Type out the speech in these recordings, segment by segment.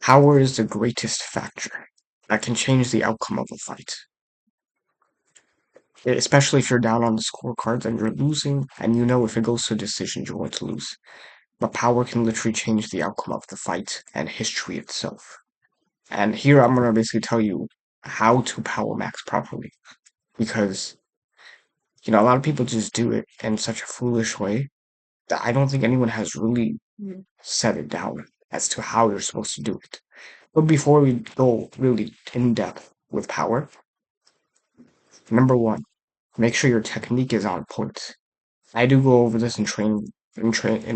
Power is the greatest factor that can change the outcome of a fight, especially if you're down on the scorecards and you're losing, and you know if it goes to a decision, you're going to lose. But power can literally change the outcome of the fight and history itself. And here I'm gonna basically tell you how to power max properly because a lot of people just do it in such a foolish way that I don't think anyone has really set it down as to how you're supposed to do it. But before we go really in depth with power, number one, make sure your technique is on point. I do go over this in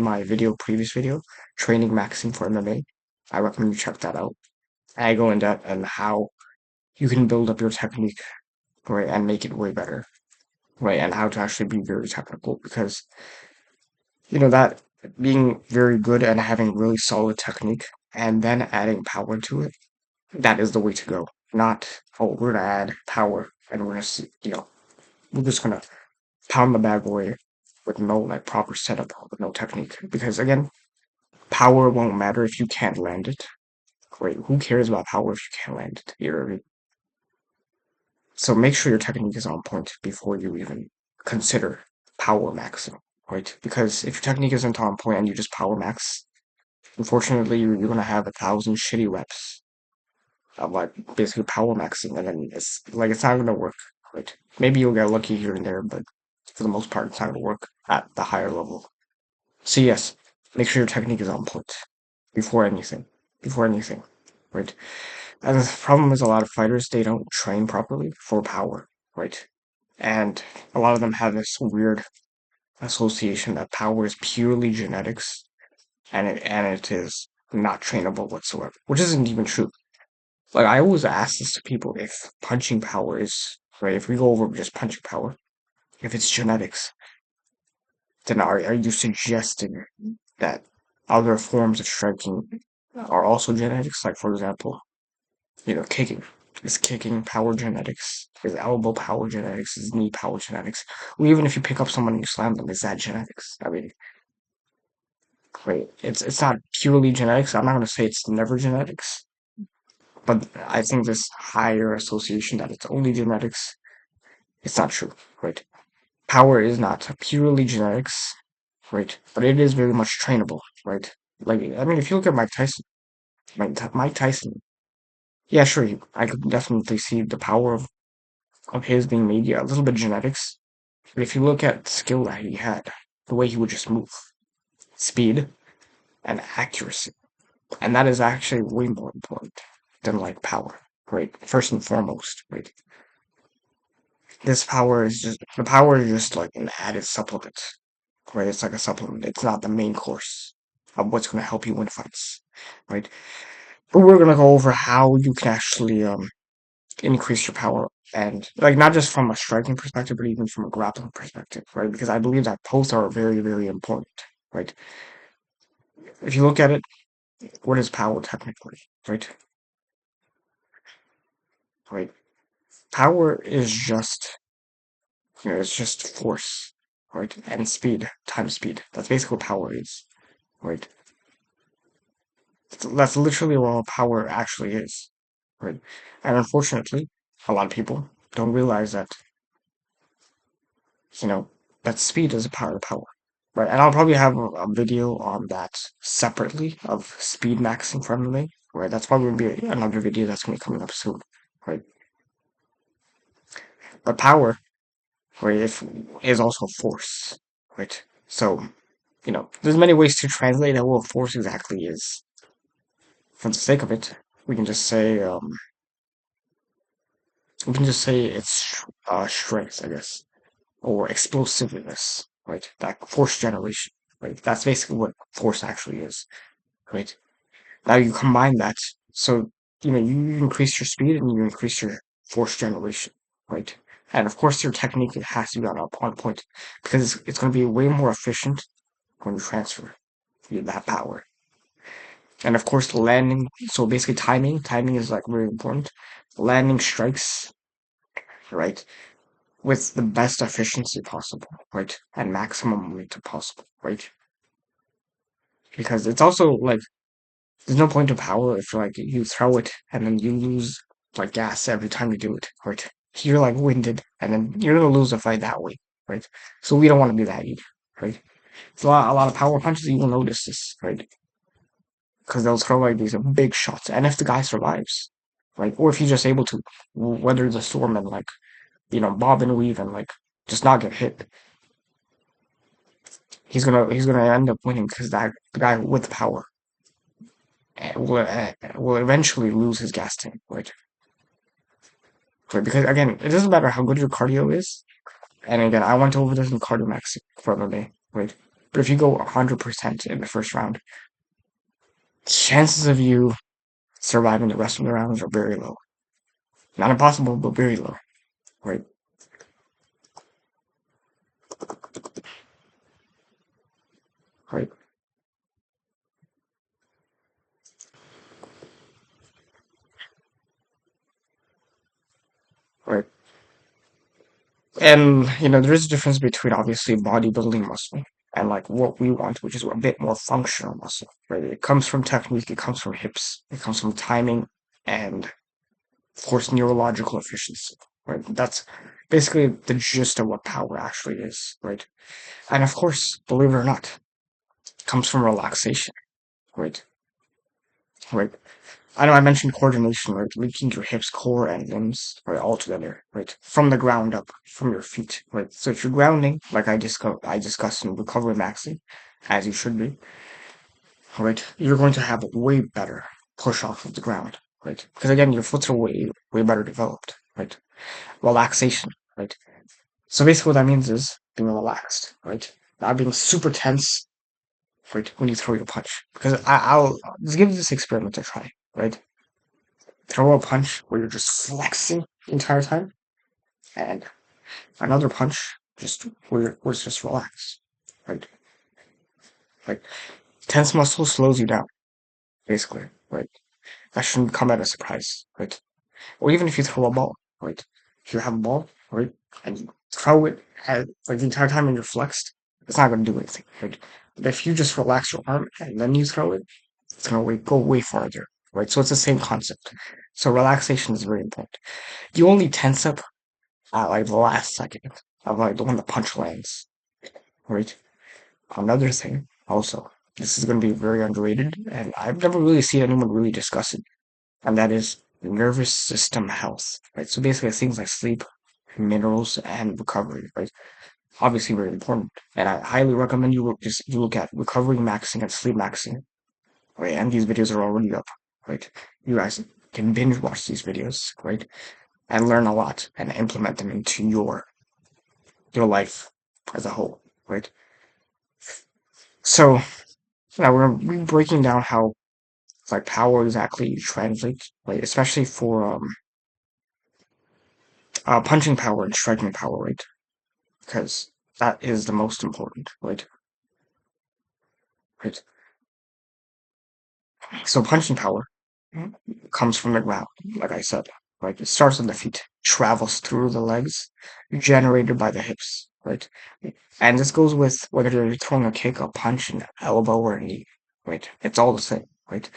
my previous video, training maxing for MMA. I recommend you check that out. I go in depth on how you can build up your technique, right, and make it way better, right, and how to actually be very technical because that being very good and having really solid technique and then adding power to it, that is the way to go. Not, oh, we're gonna add power and we're gonna see, we're just gonna pound the bag away with no like proper setup, with no technique. Because again, power won't matter if you can't land it. Right? Who cares about power if you can't land it? So make sure your technique is on point before you even consider power maxing, right? Because if your technique isn't on point and you just power max, unfortunately you're gonna have 1,000 shitty reps of like basically power maxing, and then it's not gonna work, right? Maybe you'll get lucky here and there, but for the most part, it's not gonna work at the higher level. So yes, make sure your technique is on point before anything. Before anything, right? And the problem is a lot of fighters they don't train properly for power, right? And a lot of them have this weird association that power is purely genetics and it is not trainable whatsoever, which isn't even true. Like I always ask this to people if punching power is right, if we go over just punching power, if it's genetics, then are you suggesting that other forms of striking are also genetics? Like for example, kicking. Is kicking power genetics? Is elbow power genetics? Is knee power genetics? Or even if you pick up someone and you slam them, is that genetics? I mean, wait, it's not purely genetics. I'm not gonna say it's never genetics, but I think this higher association that it's only genetics, it's not true, right? Power is not purely genetics, right? But it is very much trainable, right? Like, I mean, if you look at Mike Tyson, Mike Tyson, yeah, sure, I could definitely see the power of his being made, yeah, a little bit genetics. But if you look at the skill that he had, the way he would just move, speed and accuracy, and that is actually way more important than like power, right? First and foremost, right? The power is just like an added supplement, right? It's like a supplement. It's not the main course of what's going to help you win fights, right? But we're going to go over how you can actually increase your power and like not just from a striking perspective, but even from a grappling perspective, right? Because I believe that both are very, very important, right? If you look at it, what is power technically, right? Right? Power is just, it's just force, right? And speed times speed. That's basically what power is, right? That's literally what power actually is, right? And unfortunately, a lot of people don't realize that, you know, that speed is a part of power, right? And I'll probably have a video on that separately of speed maxing for MMA, right? That's probably gonna be another video that's gonna be coming up soon, right? But power, right, is also force, right? So, there's many ways to translate out what force exactly is. For the sake of it, we can just say, it's strength, I guess, or explosiveness, right? That force generation, right? That's basically what force actually is, right? Now you combine that, so you increase your speed and you increase your force generation, right? And of course, your technique it has to be on point because it's going to be way more efficient when you transfer that power. And of course, landing. So basically, timing is like very important. Landing strikes, right, with the best efficiency possible, right, and maximum momentum possible, right? Because it's also like There's no point to power if like you throw it and then you lose like gas every time you do it, right? You're like winded and then you're gonna lose a fight that way, right? So we don't want to do that either, right? It's a lot of power punches. You will notice this, right? Because they'll throw like these big shots, and if the guy survives, right, or if he's just able to weather the storm and like bob and weave and like just not get hit, he's gonna end up winning because that the guy with power will eventually lose his gas tank, right? Because again, it doesn't matter how good your cardio is. And again, I went over this in cardio max for the day, right? But if you go 100% in the first round, chances of you surviving the rest of the rounds are very low. Not impossible, but very low, right? Right, right. And there is a difference between obviously bodybuilding muscle and like what we want, which is a bit more functional muscle, right? It comes from technique, it comes from hips, it comes from timing, and of course neurological efficiency, right? That's basically the gist of what power actually is, right? And of course, believe it or not, it comes from relaxation, right? Right. I know I mentioned coordination, right? Linking your hips, core, and limbs, right, all together, right? From the ground up, from your feet, right? So if you're grounding, like I discussed in recovery maxing, as you should be, right? You're going to have a way better push off of the ground, right? Because again, your foot's are way better developed, right? Relaxation, right? So basically, what that means is being relaxed, right? Not being super tense, right? When you throw your punch, because I'll just give this experiment a try, right? Throw a punch where you're just flexing the entire time, and another punch just where it's just relaxed. Right? Like tense muscle slows you down, basically. Right? That shouldn't come at a surprise, right? Or even if you throw a ball, right? If you have a ball, right, and you throw it at like the entire time and you're flexed, it's not gonna do anything, right? But if you just relax your arm and then you throw it, it's gonna go way farther, right? So it's the same concept. So relaxation is very important. You only tense up at like the last second of like the when the punch lands, right? Another thing, also, this is going to be very underrated, and I've never really seen anyone really discuss it, and that is nervous system health, right? So basically, things like sleep, minerals, and recovery, right? Obviously, very important, and I highly recommend you look at recovery maxing and sleep maxing, right? And these videos are already up, right? You guys can binge watch these videos, right? And learn a lot and implement them into your life as a whole, right? So now we're gonna be breaking down how like power exactly translates, right? Especially for punching power and striking power, right? Because that is the most important, right? Right. So punching power comes from the ground, like I said, right? It starts on the feet, travels through the legs, generated by the hips, right? And this goes with whether you're throwing a kick, a punch, an elbow, or a knee, right? It's all the same, right?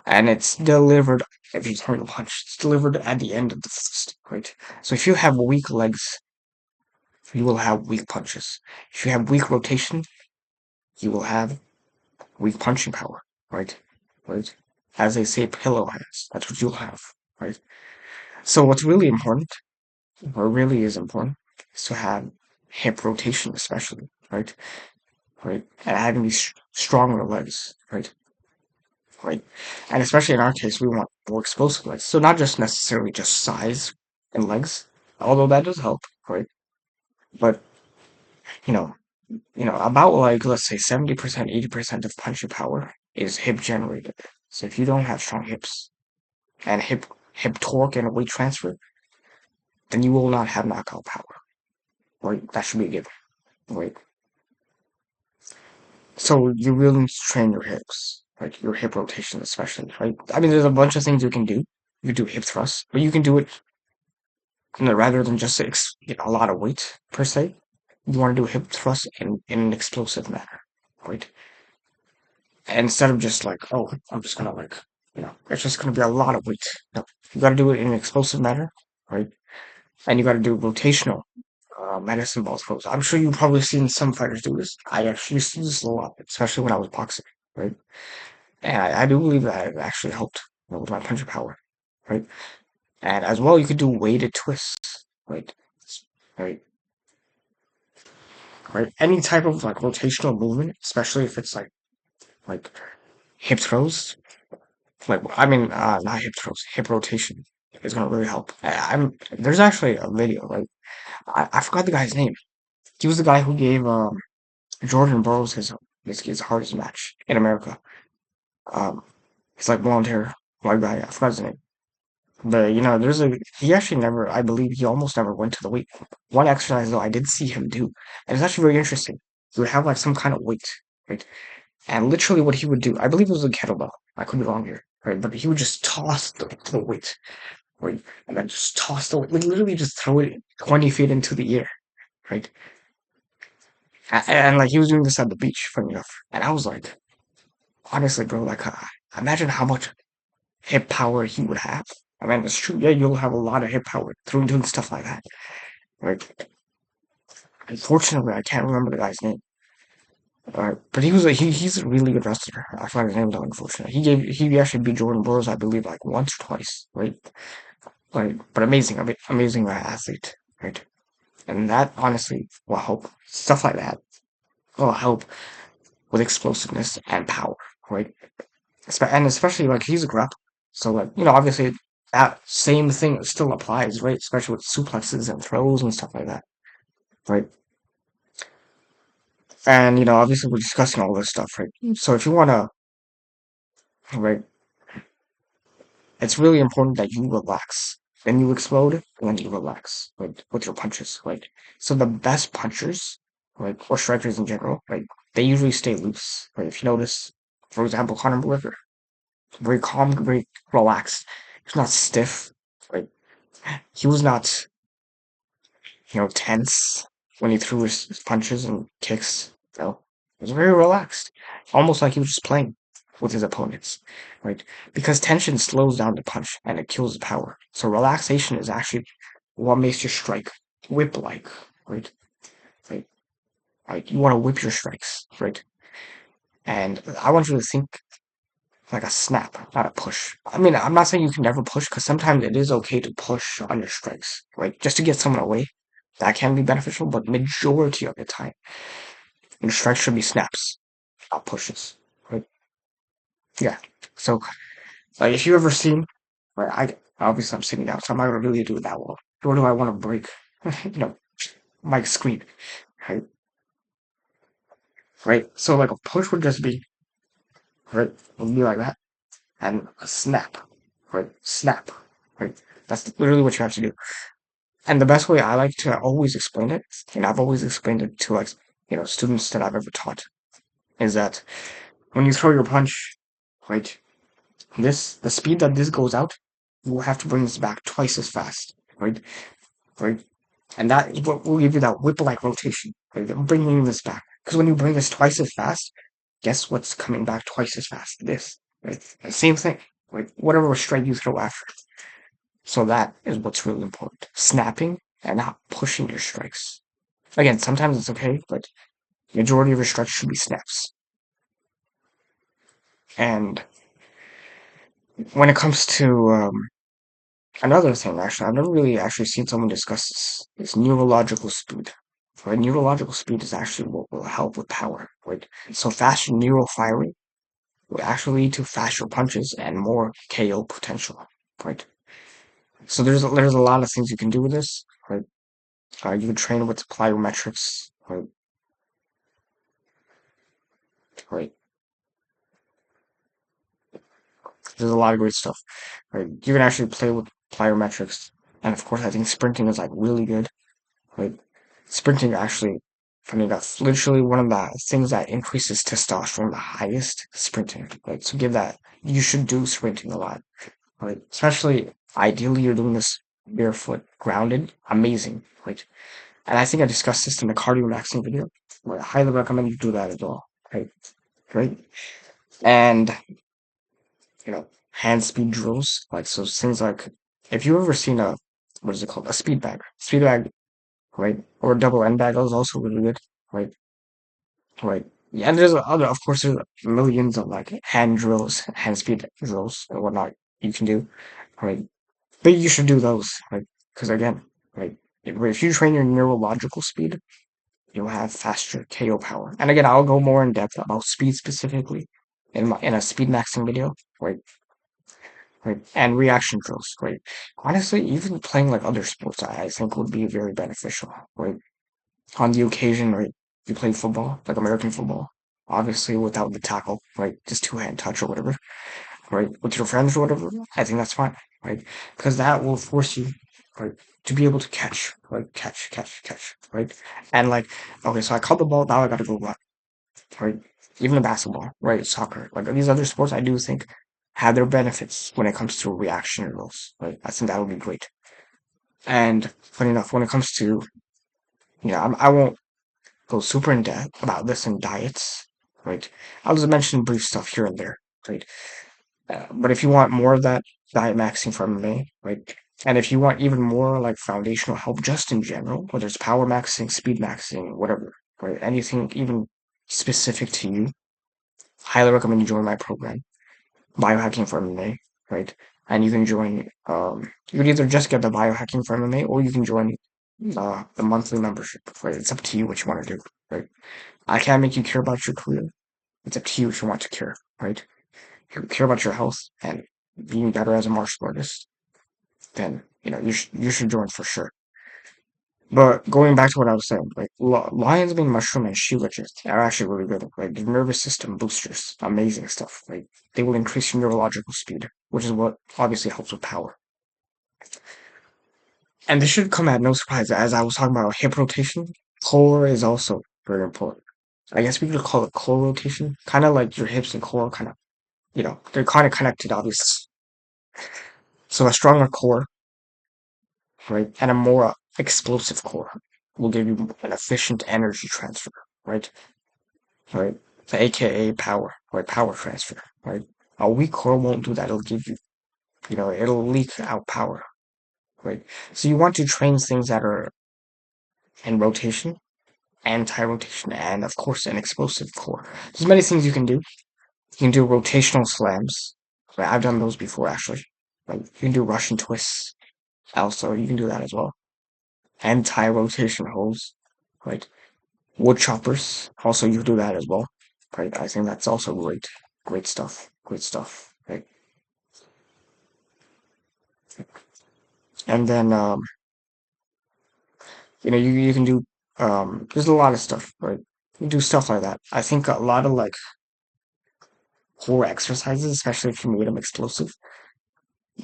And it's delivered if you throw a punch, it's delivered at the end of the fist, right? So if you have weak legs, you will have weak punches. If you have weak rotation, you will have weak punching power, right? Right? As they say, pillow hands. That's what you'll have, right? So what's really important, or really is important, is to have hip rotation, especially, right? Right? And having these stronger legs, right? Right? And especially in our case, we want more explosive legs. So not just necessarily just size and legs, although that does help, right? But you know, about like let's say 70%, 80% of punching power is hip generated. So if you don't have strong hips and hip torque and weight transfer, then you will not have knockout power. Right? That should be a given. Right? So you really need to train your hips, like your hip rotation especially, right? I mean, there's a bunch of things you can do. You can do hip thrusts, but you can do it rather than just a lot of weight per se. You want to do hip thrust in an explosive manner, right? instead of just like, oh, I'm just gonna like, it's just gonna be a lot of weight. No, you gotta do it in an explosive manner, right? And you gotta do rotational medicine balls pose. I'm sure you've probably seen some fighters do this. I actually used to do this a lot, especially when I was boxing, right? And I do believe that it actually helped, with my punching power, right? And as well, you could do weighted twists, right? Right, right. Any type of like rotational movement, especially if it's like hip throws, like I mean, not hip throws, hip rotation is gonna really help. There's actually a video, right? I forgot the guy's name. He was the guy who gave Jordan Burroughs his hardest match in America. Um, he's like blonde hair, white guy. I forgot his name. But he actually never. I believe he almost never went to the weight. One exercise though, I did see him do, and it's actually very interesting. He would have like some kind of weight, right? And literally, what he would do, I believe it was a kettlebell. I could be wrong here, right? But he would just toss the weight, right? And then just toss the weight, like literally just throw it 20 feet into the air, right? And like he was doing this at the beach, funny enough. And I was like, honestly, bro, like, imagine how much hip power he would have. I mean, it's true. Yeah, you'll have a lot of hip power through doing stuff like that. Like, unfortunately, I can't remember the guy's name. But he's a really good wrestler. I forgot his name though. Unfortunately, he actually beat Jordan Burroughs, I believe, like once or twice, right? Like, but amazing, amazing athlete, right? And that honestly will help. Stuff like that will help with explosiveness and power, right? And especially like he's a grappler, so like obviously that same thing still applies, right? Especially with suplexes and throws and stuff like that, right? And obviously we're discussing all this stuff, right? So if you wanna, right, it's really important that you relax. Then you explode, and then you relax, right, with your punches, right? So the best punchers, right, or strikers in general, right, they usually stay loose, right? If you notice, for example, Conor McGregor, very calm, very relaxed. He's not stiff, right? He was not, tense when he threw his punches and kicks. No, he was very relaxed, almost like he was just playing with his opponents, right? Because tension slows down the punch and it kills the power. So relaxation is actually what makes your strike whip-like, right? Right? Right? You want to whip your strikes, right? And I want you to think like a snap, not a push. I mean, I'm not saying you can never push because sometimes it is okay to push on your strikes, right? Just to get someone away. That can be beneficial, but majority of the time, your strikes should be snaps, not pushes, right? Yeah. So, like, if you ever seen, right, obviously I'm sitting down, so I'm not gonna really do it that well. Nor do I want to break, you know, my screen, right? Right. So, like, a push would just be, right, would be like that, and a snap, right? Snap, right? That's literally what you have to do. And the best way I like to always explain it, and I've always explained it to like students that I've ever taught, is that when you throw your punch, right, the speed that this goes out, you will have to bring this back twice as fast, right, right, and that is what will give you that whip-like rotation, right, bringing this back. Because when you bring this twice as fast, guess what's coming back twice as fast? This, right, the same thing, right, whatever strike you throw after. So that is what's really important. Snapping and not pushing your strikes. Again, sometimes it's okay, but majority of your strikes should be snaps. And when it comes to another thing, actually, I've never really actually seen someone discuss this. Is neurological speed. Right? Neurological speed is actually what will help with power. Right? So faster neural firing will actually lead to faster punches and more KO potential. Right? So there's a lot of things you can do with this. Right? You can train with plyometrics. Right? Right? There's a lot of great stuff. Right? You can actually play with plyometrics, and of course, I think sprinting is like really good. Right? Sprinting actually, funny enough, literally one of the things that increases testosterone the highest. Sprinting. Right? So give that. You should do sprinting a lot. Right? Especially, ideally, you're doing this barefoot, grounded. Amazing. Right? And I think I discussed this in the cardio maxing video. Right? I highly recommend you do that as well. Right? Right? And, hand speed drills. Like, so things like, if you ever seen what is it called? A speed bag. Speed bag, right? Or a double end bag is also really good, right? Right. Yeah, and there's other, of course, there's millions of like hand drills, hand speed drills and whatnot you can do, right? But you should do those, right? Because again, right, if you train your neurological speed, you'll have faster KO power. And again, I'll go more in depth about speed specifically in a speed maxing video, right? Right, and reaction drills, right? Honestly, even playing like other sports, I think would be very beneficial, right? On the occasion, right, you play football, like American football, obviously without the tackle, right? Just two-hand touch or whatever, right? With your friends or whatever, I think that's fine, right? Because that will force you, right, to be able to catch, like catch, right? And like, okay, so I caught the ball, now I gotta go run, right? Even the basketball, right? Soccer, like these other sports, I do think have their benefits when it comes to reaction rules, right? I think that would be great. And funny enough, when it comes to, I won't go super in depth about this in diets, right? I'll just mention brief stuff here and there, right? But if you want more of that diet maxing from me, right? And if you want even more like foundational help just in general, whether it's power maxing, speed maxing, whatever, right? Anything even specific to you, highly recommend you join my program, BioHacking for MMA, right? And you can join, you can either just get the BioHacking for MMA or you can join the monthly membership, right? It's up to you what you want to do, right? I can't make you care about your career. It's up to you if you want to care, right? If you care about your health and being better as a martial artist, then you should join for sure. But going back to what I was saying, like lion's mane mushroom and shilajit are actually really good. Like nervous system boosters, amazing stuff. Like they will increase your neurological speed, which is what obviously helps with power. And this should come at no surprise, as I was talking about hip rotation, core is also very important. I guess we could call it core rotation, kind of like your hips and core, kind of, they're kind of connected, obviously. So a stronger core, right, and a more explosive core will give you an efficient energy transfer, right? Right? The AKA power, right? Power transfer, right? A weak core won't do that. It'll give you, it'll leak out power, right? So you want to train things that are in rotation, anti-rotation, and of course an explosive core. There's many things you can do. You can do rotational slams. Right? I've done those before actually. Like you can do Russian twists. Also, you can do that as well. Anti-rotation holds, right? Wood choppers. Also, you can do that as well, right? I think that's also great. Great stuff. Great stuff. Right? And then, you can do, there's a lot of stuff, right? You can do stuff like that. I think a lot of like core exercises, especially if you made them explosive,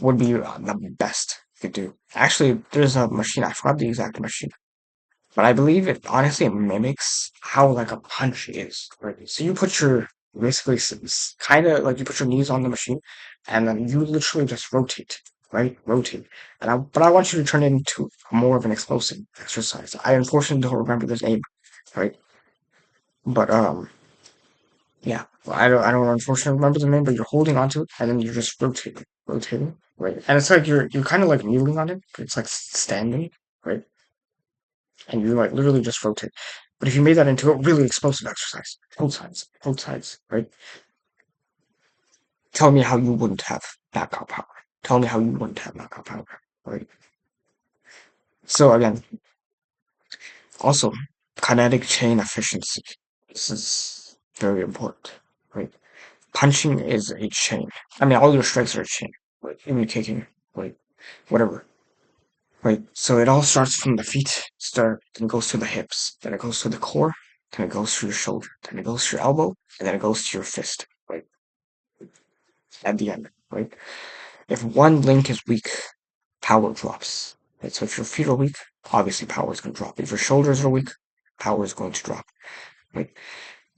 would be the best you could do. Actually, there's a machine, I forgot the exact machine, but I believe it honestly mimics how like a punch is, right? So you put your basically kind of like you put your knees on the machine, and then you literally just rotate, right? Rotate. But I want you to turn it into more of an explosive exercise. I unfortunately don't remember the name, right? But yeah, well, I don't unfortunately remember the name, but you're holding onto it, and then you're just rotating, right? And it's like you're kind of like kneeling on it, but it's like standing, right? And you like literally just rotate. But if you made that into a really explosive exercise, both sides, right? Tell me how you wouldn't have knockout power. Tell me how you wouldn't have knockout power, right? So again, also kinetic chain efficiency. This is very important, right? Punching is a chain. I mean, all your strikes are a chain, right? Even kicking, like whatever, right? So it all starts from the feet, then goes to the hips, then it goes to the core, then it goes to your shoulder, then it goes to your elbow, and then it goes to your fist, right? At the end, right? If one link is weak, power drops. Right? So if your feet are weak, obviously power is going to drop. If your shoulders are weak, power is going to drop. Right?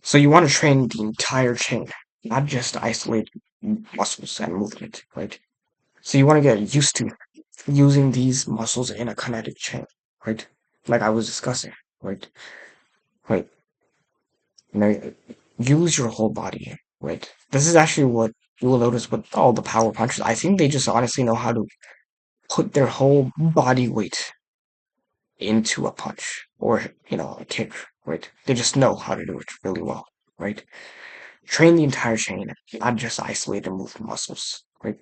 So you want to train the entire chain, not just isolate muscles and movement. Right? So you want to get used to using these muscles in a kinetic chain. Right? Like I was discussing. Right? Right? You know, use your whole body. right? This is actually what you will notice with all the power punchers. I think they just honestly know how to put their whole body weight into a punch or, a kick, right? They just know how to do it really well, right? Train the entire chain, not just isolate and move muscles, right?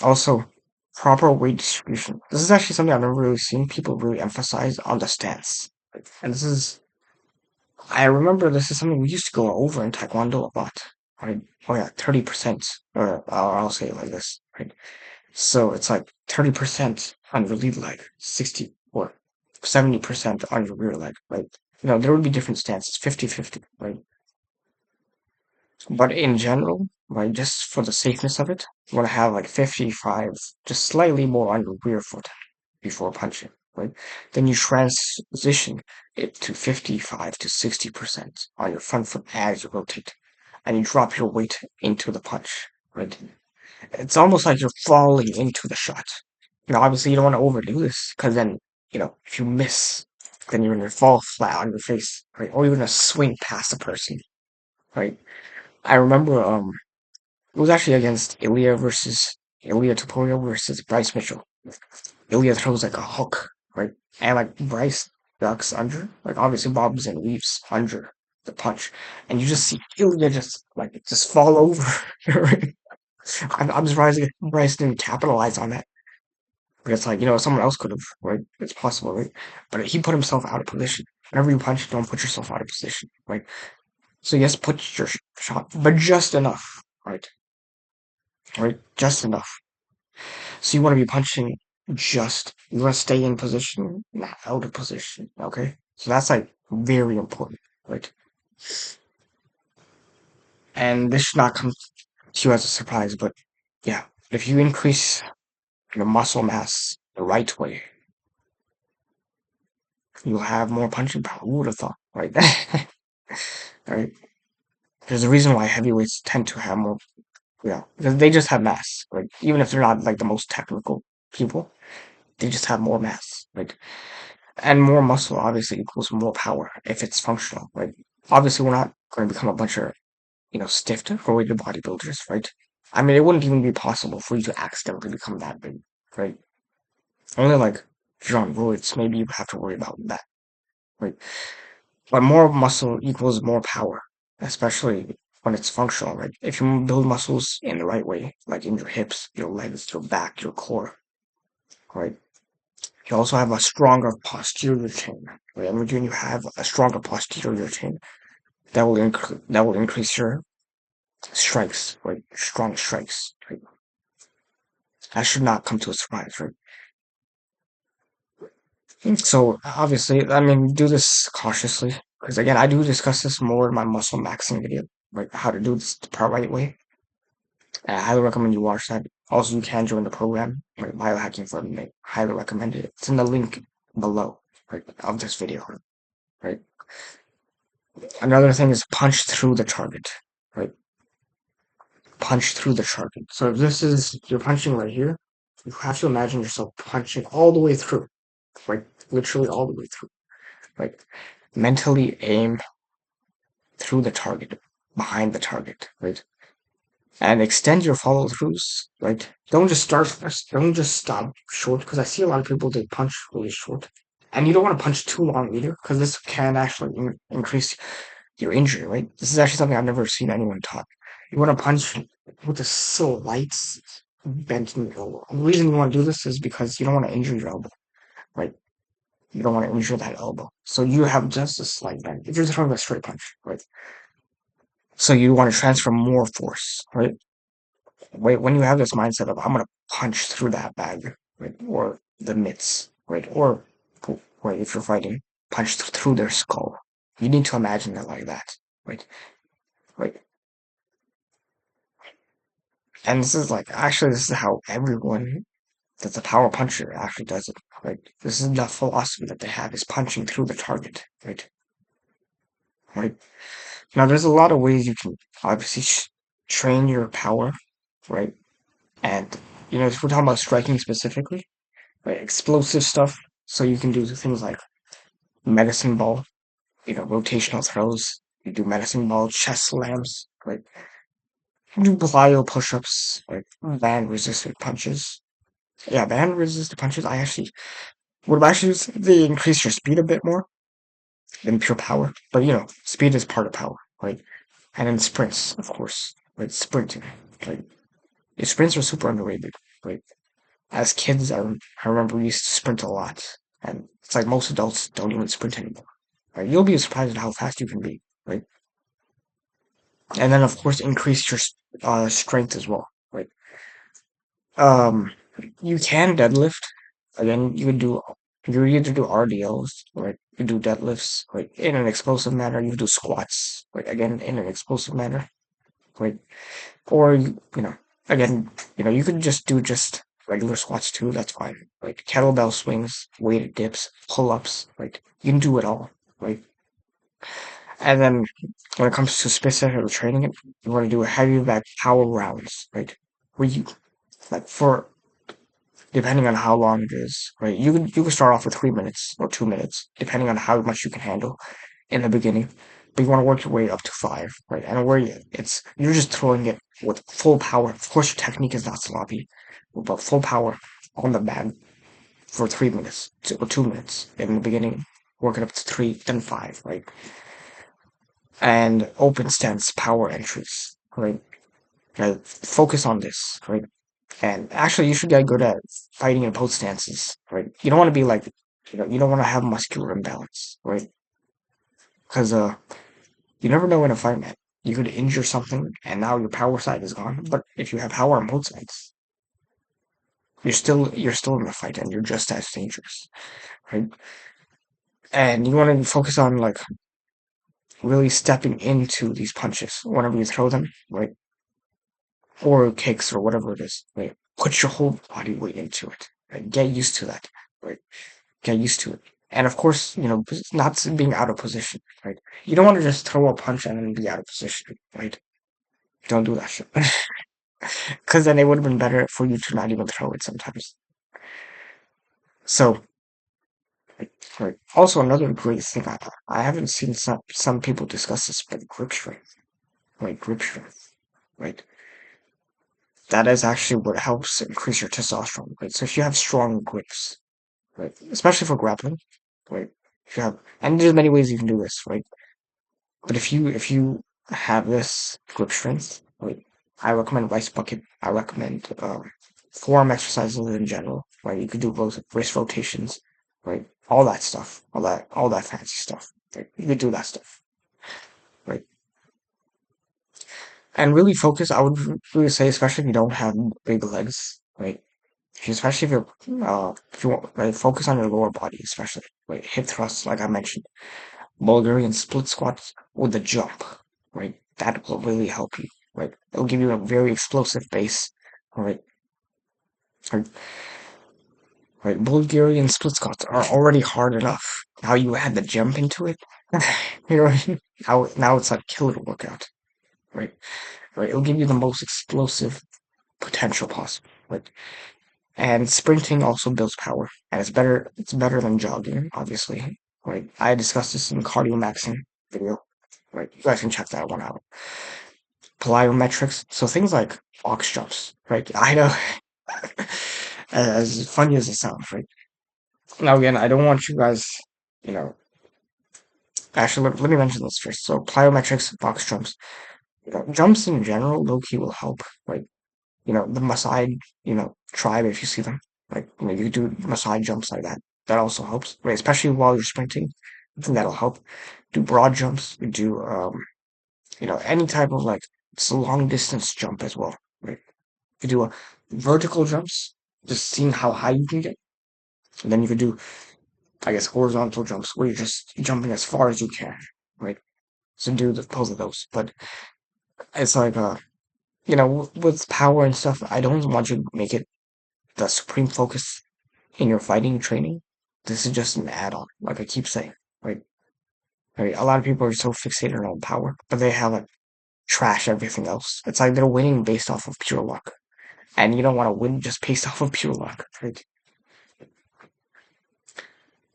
Also, proper weight distribution. This is actually something I've never really seen people really emphasize on the stance. And I remember this is something we used to go over in Taekwondo a lot, right? Oh yeah, 30%, or I'll say it like this, right? So it's like 30% on your lead leg, 60 or 70% on your rear leg, right? There would be different stances, 50-50, right? But in general, right, just for the safeness of it, you want to have like 55, just slightly more on your rear foot before punching, right? Then you transition it to 55 to 60% on your front foot as you rotate, and you drop your weight into the punch, right? It's almost like you're falling into the shot. Obviously you don't want to overdo this because then, if you miss, then you're gonna fall flat on your face, right? Or you're gonna swing past the person, right? I remember it was actually against Ilya Topuria versus Bryce Mitchell. Ilya throws like a hook, right? And like Bryce ducks under, like obviously bobs and weaves under the punch. And you just see Ilya just fall over. Right? I'm surprised that Bryce didn't capitalize on that. But it's like, someone else could have, right? It's possible, right? But he put himself out of position. Whenever you punch, don't put yourself out of position, right? So yes, put your shot, but just enough, right? Right? Just enough. So you want to be punching you want to stay in position, not out of position, okay? So that's like very important, right? And this should not come to you as a surprise, but yeah, if you increase your muscle mass the right way, you'll have more punching power. Who would have thought, right? Right? There's a reason why heavyweights tend to have more, because they just have mass, right? Even if they're not like the most technical people, they just have more mass, right? And more muscle obviously equals more power if it's functional, right? Obviously, we're not going to become a bunch of, stiffed, roided bodybuilders, right? I mean, it wouldn't even be possible for you to accidentally become that big, right? Only like if you're on roids, maybe you have to worry about that, right? But more muscle equals more power, especially when it's functional, right? If you build muscles in the right way, like in your hips, your legs, your back, your core, right? You also have a stronger posterior chain, right? And when you have a stronger posterior chain, that will increase your strikes, right? Strong strikes, right? That should not come to a surprise, right? So obviously, I mean, do this cautiously because again, I do discuss this more in my muscle maxing video, like how to do this the right way. And I highly recommend you watch that. Also, you can join the program, like BioHacking for MMA. Highly recommend it. It's in the link below, right, of this video, right? Another thing is punch through the target, right? Punch through the target. So if this is you're punching right here, you have to imagine yourself punching all the way through, right? Literally all the way through, right? Mentally aim through the target, behind the target, right? And extend your follow throughs, right? Don't just stop short, because I see a lot of people, they punch really short. And you don't want to punch too long either, because this can actually increase your injury, right? This is actually something I've never seen anyone taught. You want to punch with a slight bend in your elbow. And the reason you want to do this is because you don't want to injure your elbow, right? You don't want to injure that elbow. So you have just a slight bend. If you're throwing a straight punch, right? So you want to transfer more force, right? Wait, when you have this mindset of I'm gonna punch through that bag, right, or the mitts, right, or right, if you're fighting, punch through their skull. You need to imagine it like that, right, right. And this is how everyone that's a power puncher actually does it, right? This is the philosophy that they have is punching through the target, right, right. Now, there's a lot of ways you can obviously train your power, right, and if we're talking about striking specifically. Right, explosive stuff. So you can do things like medicine ball, rotational throws, You do medicine ball, chest slams, right? You do plyo push-ups, like band resisted punches. Yeah, band resisted punches. I actually would actually say they increase your speed a bit more than pure power. But speed is part of power, right? And then sprints, of course, right? Sprinting, like sprints are super underrated. Right? As kids, I remember we used to sprint a lot, and it's like most adults don't even sprint anymore. Right? You'll be surprised at how fast you can be, right? And then of course increase your strength as well, right? Um, you can deadlift. Again, you either do RDLs, right? You do deadlifts, right? In an explosive manner. You do squats, right? Again, in an explosive manner, right? Or again, you could just do just regular squats too. That's fine. Like kettlebell swings, weighted dips, pull-ups, right? You can do it all, right? And then when it comes to specific training, you want to do a heavy back power rounds, right? Where you like for depending on how long it is, right? You can start off with 3 minutes or 2 minutes, depending on how much you can handle in the beginning. But you want to work your way up to five, right? And where you're just throwing it with full power. Of course, your technique is not sloppy, but full power on the mat for 3 minutes or 2 minutes in the beginning. Work it up to three, then five, right? And open stance power entries, right? Focus on this, right? And actually, you should get good at fighting in both stances, right? You don't want to be like, you don't want to have muscular imbalance, right? Because you never know in a fight, man. You could injure something, and now your power side is gone. But if you have power on both sides, you're still in the fight, and you're just as dangerous, right? And you want to focus on like really stepping into these punches whenever you throw them, right? Or kicks or whatever it is, right? Put your whole body weight into it, right? Get used to that, right? Get used to it. And of course, not being out of position, right? You don't want to just throw a punch and then be out of position, right? Don't do that shit. Because then it would have been better for you to not even throw it sometimes. So, right. Also, another great thing, I haven't seen some people discuss this, but grip strength, right? Grip strength, right? That is actually what helps increase your testosterone, right? So if you have strong grips, right, especially for grappling, right? If you have, and there's many ways you can do this, right? But if you have this grip strength, right, I recommend rice bucket. I recommend forearm exercises in general, right? You could do both wrist rotations, right? All that stuff, all that fancy stuff, right? You could do that stuff, right? And really focus. I would really say, especially if you don't have big legs, right? Especially if you want, right, focus on your lower body, especially right, hip thrusts, like I mentioned, Bulgarian split squats with the jump, right? That will really help you, right? It'll give you a very explosive base, right? Right, right. Bulgarian split squats are already hard enough. Now you add the jump into it, you know, now it's like killer workout, right? Right. It'll give you the most explosive potential possible, right? And sprinting also builds power, and it's better than jogging, obviously. Right. I discussed this in cardio maxing video. Right. You guys can check that one out. Plyometrics. So things like box jumps, right? I know as funny as it sounds, right? Now again, I don't want you guys, you know, actually let me mention this first. So plyometrics, box jumps, jumps in general, low key will help, right? The Maasai, tribe, if you see them, like, you do Maasai jumps like that. That also helps, right? Especially while you're sprinting. I think that'll help. Do broad jumps. You do, any type of like, it's a long distance jump as well, right? You do a vertical jumps, just seeing how high you can get. And then you could do, I guess, horizontal jumps where you're just jumping as far as you can, right? So do both of those. But it's like, with power and stuff, I don't want you to make it the supreme focus in your fighting training. This is just an add-on, like I keep saying, right? Right? A lot of people are so fixated on power, but they have like trash everything else. It's like they're winning based off of pure luck, and you don't want to win just based off of pure luck, right?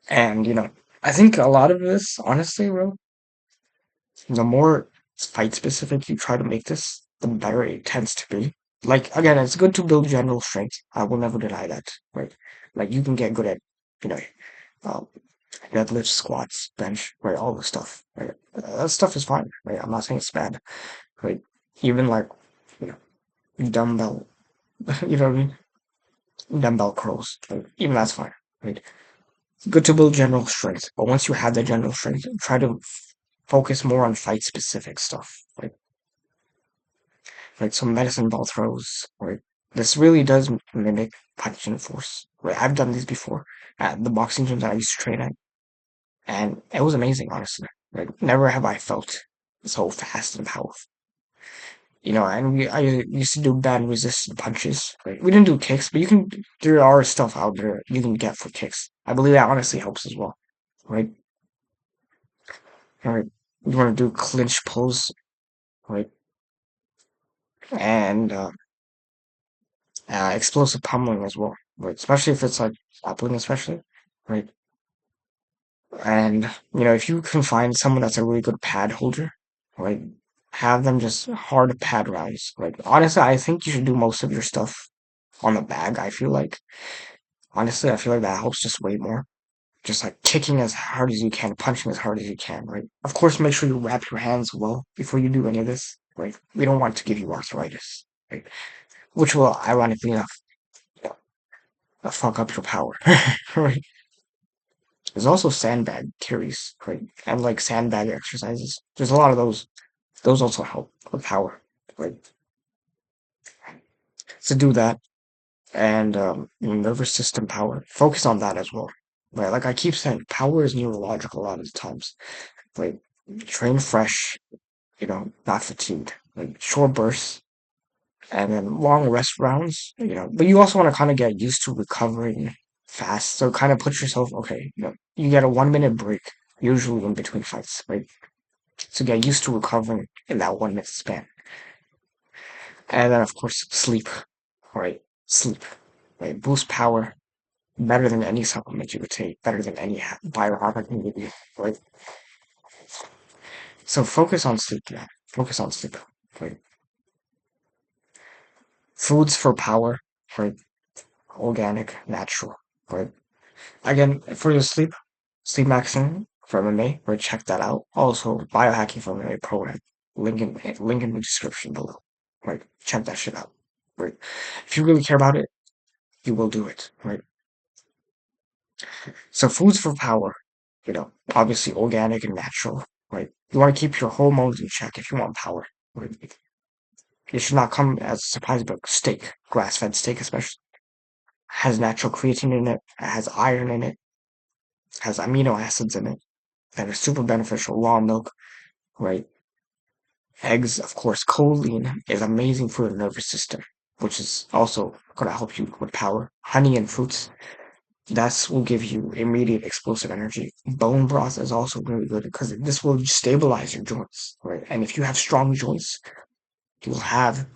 And I think a lot of this, honestly, bro, The more fight specific you try to make this, the better it tends to be. Like again, it's good to build general strength. I will never deny that, right? Like you can get good at, you know, um, deadlifts, squats, bench, right? All this stuff, right? That stuff is fine, right? I'm not saying it's bad, right? Even like, you know, dumbbell, you know what I mean? Dumbbell curls, like, even that's fine, right? It's good to build general strength, but once you have that general strength, try to focus more on fight specific stuff, like some medicine ball throws, right? This really does mimic punch and force, right? I've done these before at the boxing gyms that I used to train at, and it was amazing, honestly. Like, never have I felt so fast and powerful. And I used to do band resistant punches. Right? We didn't do kicks, but there are stuff out there you can get for kicks. I believe that honestly helps as well, right? All right. You want to do clinch pulls, right? And explosive pummeling as well, right? Especially if it's like grappling, especially, right? And if you can find someone that's a really good pad holder, right? Have them just hard pad rounds. Like honestly, I think you should do most of your stuff on the bag. I feel like honestly, I feel like that helps just way more. Just like kicking as hard as you can, punching as hard as you can, right? Of course, make sure you wrap your hands well before you do any of this, right? We don't want to give you arthritis, right? Which will, ironically enough, fuck up your power, right? There's also sandbag carries, right? And like sandbag exercises. There's a lot of those. Those also help with power, right? So do that and nervous system power. Focus on that as well, right? Like I keep saying, power is neurological a lot of the times. Like train fresh, not fatigued. Like short bursts and then long rest rounds, But you also want to kind of get used to recovering fast. So kind of put yourself, okay, you get a 1 minute break usually in between fights, right? So get used to recovering in that 1 minute span. And then of course sleep, right? Sleep, right? Boost power better than any supplement you could take, better than any biohacking can give you, right? So focus on sleep, man. Focus on sleep, right? Foods for power, right? Organic, natural, right? Again, for your sleep maxing for MMA, right? Check that out. Also, biohacking for MMA program. Link in the description below. Right? Check that shit out. Right? If you really care about it, you will do it. Right? So foods for power, obviously organic and natural. Right? You want to keep your hormones in check if you want power. Right? It should not come as a surprise, but steak, grass-fed steak especially, has natural creatine in it, has iron in it, has amino acids in it that are super beneficial. Raw milk, right? Eggs, of course, choline is amazing for your nervous system, which is also going to help you with power. Honey and fruits, that will give you immediate explosive energy. Bone broth is also really good because this will stabilize your joints, right? And if you have strong joints, you'll have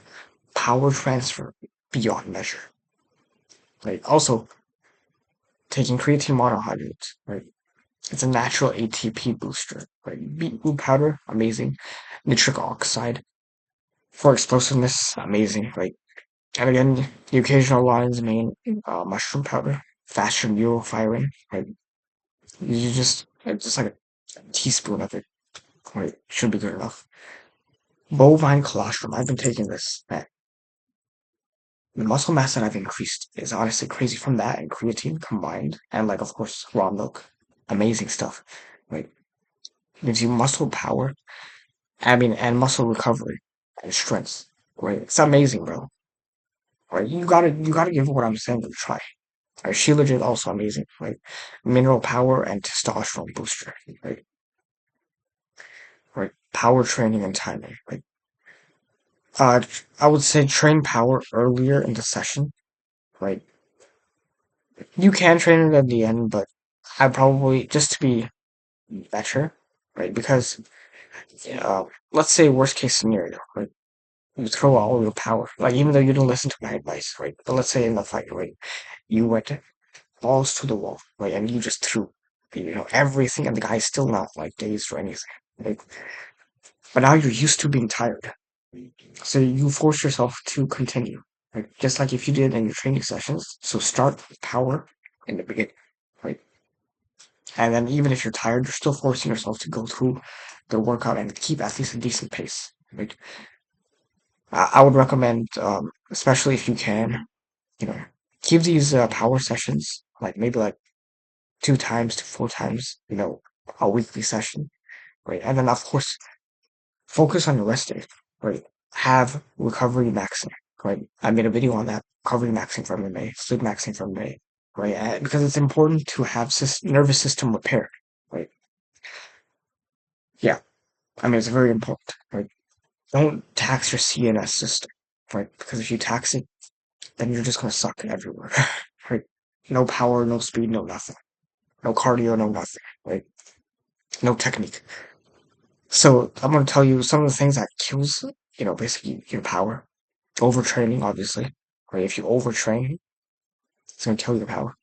power transfer beyond measure. Right? Also, taking creatine monohydrate, right? It's a natural ATP booster, right? Beetroot powder, amazing. Nitric oxide for explosiveness, amazing, right? And again, the occasional lion's mane, mushroom powder, faster neural firing, right? It's just like a teaspoon of it, right? Should be good enough. Bovine colostrum, I've been taking this. Man, the muscle mass that I've increased is honestly crazy from that and creatine combined, and like of course raw milk, amazing stuff, right? Gives you muscle power, and muscle recovery and strength, right? It's amazing, bro. Right? You gotta give what I'm saying a try. Right? Shilajit is also amazing, right? Mineral power and testosterone booster, right? Right? Power training and timing, right? Uh, I would say train power earlier in the session, right? You can train it at the end, but I probably just to be better, right? Because let's say worst case scenario, right? You throw all your power, like even though you didn't listen to my advice, right? But let's say in the fight, right? You went balls to the wall, right? And you just threw, everything, and the guy's still not like dazed or anything. Right? but now you're used to being tired. So you force yourself to continue. Right? Just like if you did in your training sessions. So start with power in the beginning. Right? And then even if you're tired, you're still forcing yourself to go through the workout and keep at least a decent pace. Right? I would recommend, especially if you can, you know, keep these power sessions like maybe like 2 times to 4 times, a weekly session, right? And then of course focus on your resting, right? Have recovery maxing, right? I made a video on that, recovery maxing for MMA, sleep maxing for MMA, right? Because it's important to have nervous system repair, right? Yeah, I mean it's very important, right? Don't tax your CNS system, right? Because if you tax it, then you're just gonna suck everywhere, right? No power, no speed, no nothing, no cardio, no nothing, right? No technique. So I'm gonna tell you some of the things that kills, basically your power. Overtraining, obviously, right? If you overtrain, it's gonna kill your power.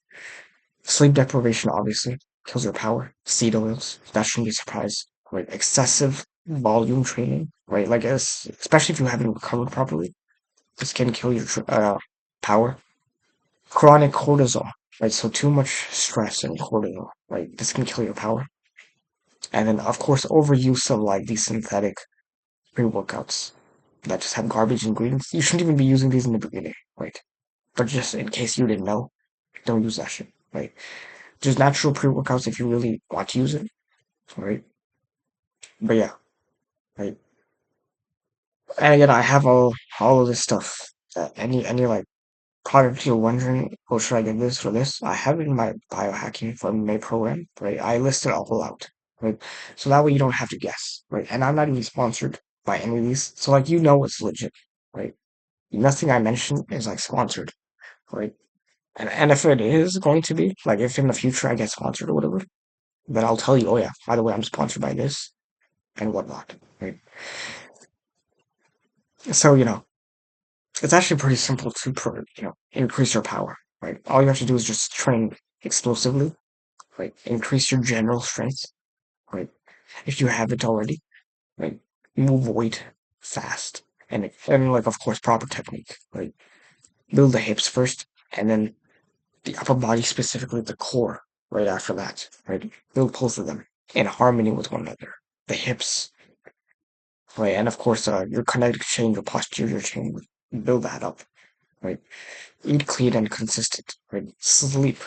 Sleep deprivation, obviously, kills your power. Seed oils, that shouldn't be a surprise, right? Excessive volume training, right? Like, especially if you haven't recovered properly, this can kill your power. Chronic cortisol, right? So too much stress and cortisol, right? This can kill your power. And then, of course, overuse of like these synthetic pre-workouts that just have garbage ingredients. You shouldn't even be using these in the beginning, right? But just in case you didn't know, don't use that shit, right? Just natural pre-workouts if you really want to use it, right? But yeah, right. And again, I have all of this stuff. Any like product you're wondering, oh, should I get this for this? I have it in my biohacking for May program, right? I list it all out, right? So that way you don't have to guess, right? And I'm not even sponsored by any of these, so like it's legit, right? Nothing I mention is like sponsored, right? And if it is going to be, like if in the future I get sponsored or whatever, then I'll tell you, oh yeah, by the way, I'm sponsored by this and whatnot, right? So, it's actually pretty simple to, increase your power, right? All you have to do is just train explosively, right? Increase your general strength, right? If you haven't already, right? Move weight fast and like, of course, proper technique, right? Build the hips first and then the upper body, specifically the core, right after that, right? Build both of them in harmony with one another. The hips, right? And of course, your kinetic chain, your posterior chain, build that up, right? Eat clean and consistent, right? Sleep,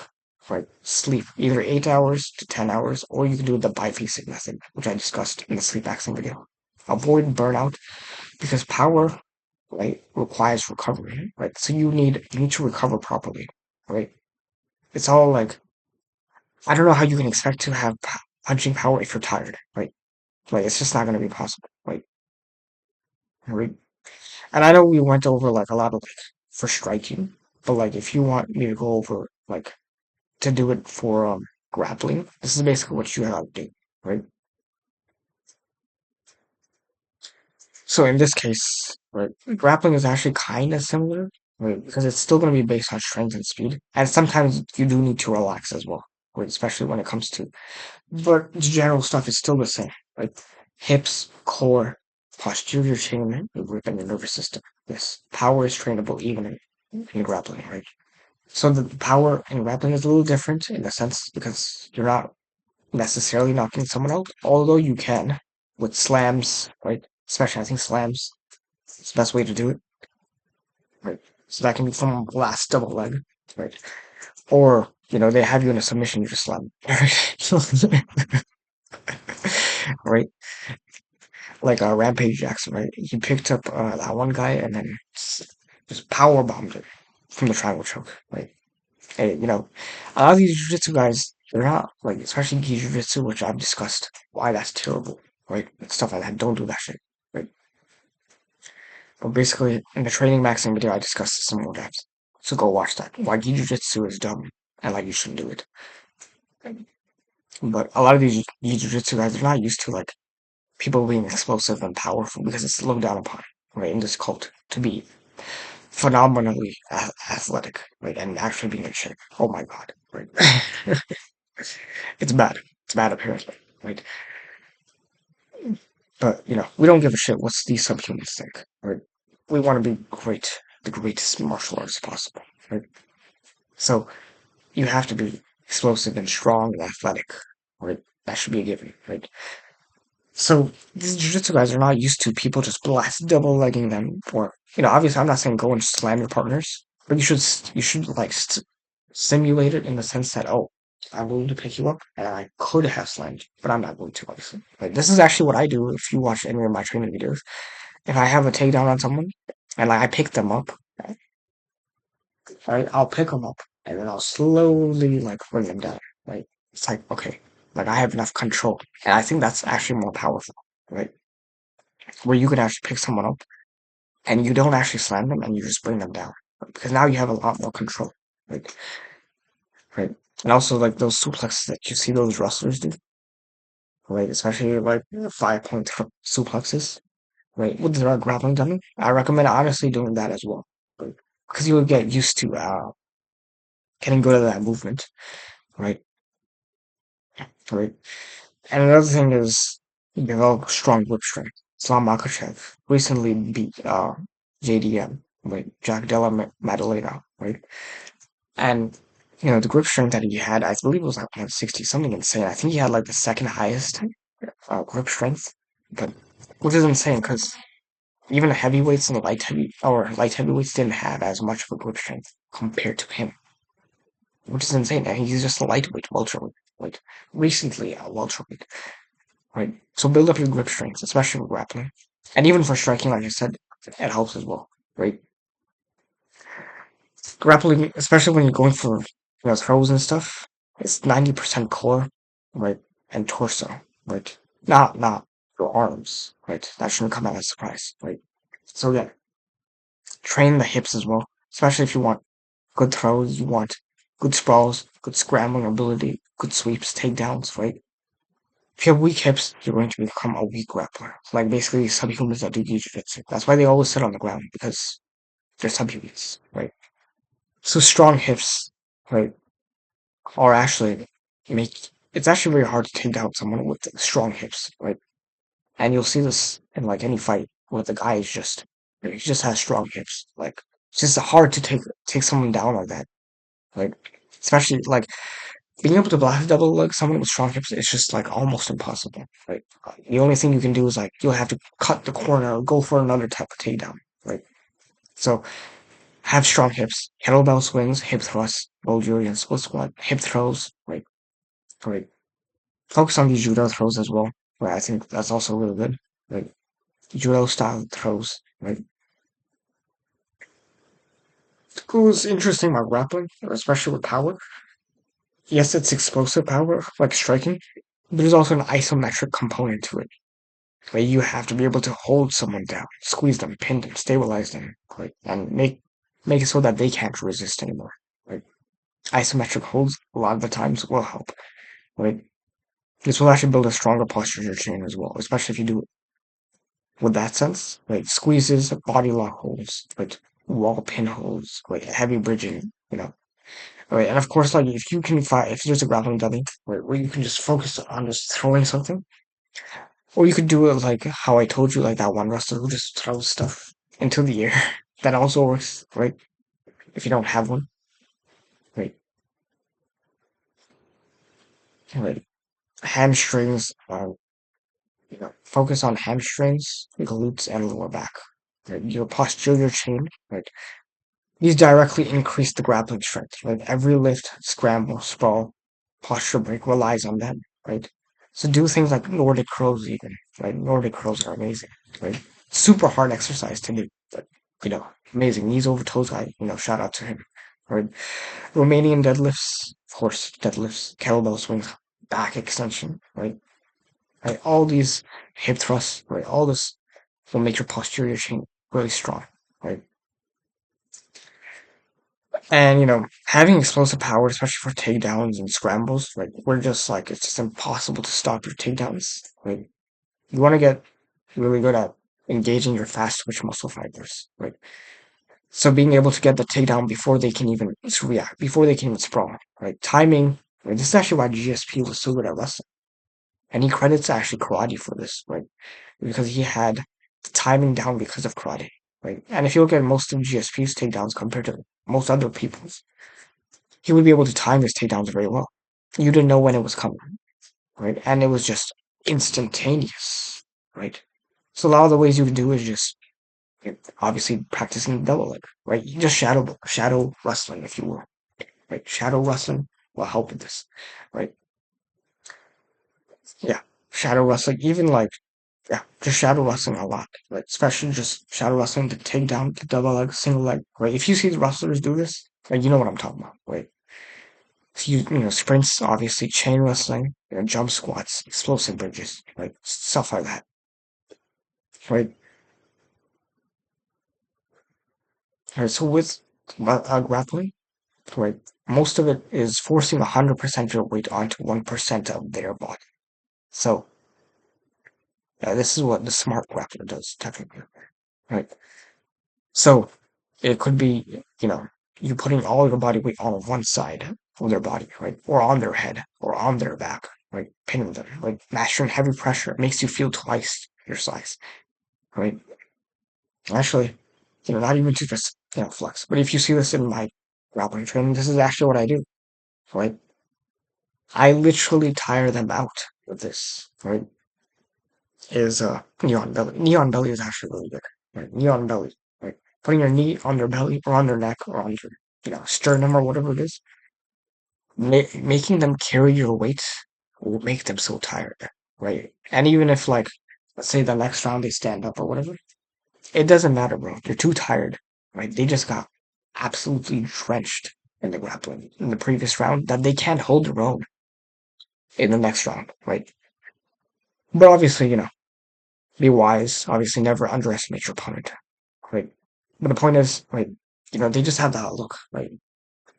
right? Sleep either 8 hours to 10 hours, or you can do the biphasic method, which I discussed in the sleep action video. Avoid burnout because power, right, requires recovery, right? So you need to recover properly, right? It's all like I don't know how you can expect to have punching power if you're tired, right? Like it's just not going to be possible, right? And I know we went over like a lot of like for striking, but like if you want me to go over like to do it for grappling, this is basically what you have to do, right? So in this case, right, grappling is actually kind of similar, right? Because it's still going to be based on strength and speed, and sometimes you do need to relax as well, right? Especially when it comes to, but the general stuff is still the same, right? Hips, core, posterior chain, your grip, and your nervous system. Yes, power is trainable even in grappling, right? So the power in grappling is a little different in a sense because you're not necessarily knocking someone out, although you can with slams, right? Especially I think slams is the best way to do it, right? So that can be from last double leg, right? Or they have you in a submission, you just slam, right? Like Rampage Jackson, right? He picked up that one guy and then just power bombed it from the triangle choke, right? And, a lot of these jiu-jitsu guys, they're not, like, especially gi jiu-jitsu, which I've discussed why that's terrible, right? And stuff like that. Don't do that shit, right? But basically, in the training maxing video, I discussed some more depth. So go watch that. Why gi jiu-jitsu is dumb and, like, you shouldn't do it. But a lot of these gi jiu-jitsu guys, they're not used to, like, people being explosive and powerful because it's looked down upon, right, in this cult to be phenomenally athletic, right, and actually being in shape. Oh my god, right? It's bad. It's bad apparently, right? But we don't give a shit what's these subhumans think, right? We want to be great, the greatest martial artist possible, right? So you have to be explosive and strong and athletic, right? That should be a given, right? So these jiu-jitsu guys are not used to people just blast double legging them, or obviously I'm not saying go and slam your partners, but you should like simulate it in the sense that, oh, I'm willing to pick you up and I could have slammed you, but I'm not going to, obviously. Like, this is actually what I do if you watch any of my training videos. If I have a takedown on someone and like I pick them up, right, I'll pick them up and then I'll slowly like bring them down. Right, it's like, okay, like I have enough control, and I think that's actually more powerful, right? Where you can actually pick someone up and you don't actually slam them and you just bring them down, right? Because now you have a lot more control, right? Right, and also like those suplexes that you see those wrestlers do, right? Especially like 5 point suplexes, right? With the grappling dummy, I recommend honestly doing that as well, right? Because you will get used to getting good at that movement, right? Right. And another thing is develop strong grip strength. Islam Makhachev recently beat JDM, right? Jack Della Maddalena, right? And the grip strength that he had, I believe it was like 160, something insane. I think he had like the second highest grip strength, but which is insane because even the heavyweights and the light heavyweights didn't have as much of a grip strength compared to him, which is insane. And he's just a lightweight welterweight, like recently a welterweight. Right. So build up your grip strength, especially with grappling. And even for striking, like I said, it helps as well. Right. Grappling, especially when you're going for throws and stuff, it's 90% core, right? And torso, right? Not your arms, right? That shouldn't come as a surprise, right? So yeah, train the hips as well. Especially if you want good throws, you want good sprawls, good scrambling ability, good sweeps, takedowns, right? If you have weak hips, you're going to become a weak grappler. Like basically subhumans that do jiu-jitsu. That's why they always sit on the ground, because they're subhumans, right? So strong hips, right, are actually make it's actually very hard to take down someone with strong hips, right? And you'll see this in like any fight where the guy is just he just has strong hips. Like it's just hard to take someone down like that. Like especially like being able to blast double leg someone with strong hips is just like almost impossible. Right? The only thing you can do is like you'll have to cut the corner or go for another type of takedown. Right? So have strong hips, kettlebell swings, hip thrusts, Bulgarian split squat, hip throws. Right? Right. Focus on these judo throws as well. Right? I think that's also really good. Right? Judo style throws. Right? It was interesting about grappling, especially with power. Yes, it's explosive power, like striking, but there's also an isometric component to it, where you have to be able to hold someone down, squeeze them, pin them, stabilize them, right, and make it so that they can't resist anymore. Right, isometric holds a lot of the times will help. Right, this will actually build a stronger posture chain as well, especially if you do it with that sense. Right, squeezes, body lock holds, like wall pin holds, like heavy bridging. Right, and of course, like if you can fight, if there's a grappling dummy, right, where you can just focus on just throwing something. Or you could do it like how I told you, like that one wrestler who just throws stuff into the air. That also works, right? If you don't have one, right? Right. Hamstrings, focus on hamstrings, glutes, and lower back. Right? Your posterior chain, right? These directly increase the grappling strength, right? Every lift, scramble, sprawl, posture break relies on them, right? So do things like Nordic curls even, right? Nordic curls are amazing, right? Super hard exercise to do, but amazing. Knees over toes guy, shout out to him, right? Romanian deadlifts, of course, deadlifts, kettlebell swings, back extension, right? Right? All these hip thrusts, right? All this will make your posterior chain really strong, right? And having explosive power, especially for takedowns and scrambles, right? We're just like it's just impossible to stop your takedowns. Right? You want to get really good at engaging your fast twitch muscle fibers, right? So being able to get the takedown before they can even react, before they can even sprawl, right? Timing, right? This is actually why GSP was so good at wrestling, and he credits actually karate for this, right? because he had the timing down because of karate, right? And if you look at most of GSP's takedowns compared to most other people's, he would be able to time his takedowns very well. You didn't know when it was coming, right? And it was just instantaneous, right? So a lot of the ways you could do is just obviously practicing double leg, right? You just shadow wrestling, if you will, right? Shadow wrestling will help with this, right? Yeah, shadow wrestling, even like yeah, just shadow wrestling a lot, right? Especially just shadow wrestling to take down the double leg, single leg, right? If you see the wrestlers do this, like you know what I'm talking about, right? So sprints, obviously, chain wrestling, jump squats, explosive bridges, right? Stuff like that, right? Right. So with grappling, right, most of it is forcing 100% of your weight onto 1% of their body. So this is what the smart grappler does, technically, right? So it could be, you putting all your body weight on one side of their body, right? Or on their head, or on their back, right? Pinning them, like mastering heavy pressure. It makes you feel twice your size, right? Actually, not even to just, flex. But if you see this in my grappling training, this is actually what I do, right? I literally tire them out with this, right? Is neon belly. Neon belly is actually really good, right? Neon belly, right? Putting your knee on their belly or on their neck or on your, sternum or whatever it is, making them carry your weight will make them so tired, right? And even if like, let's say the next round they stand up or whatever, it doesn't matter, bro. They're too tired, right? They just got absolutely drenched in the grappling in the previous round that they can't hold their own in the next round, right? But obviously, be wise. Obviously, never underestimate your opponent, right? But the point is, right, they just have that look, right?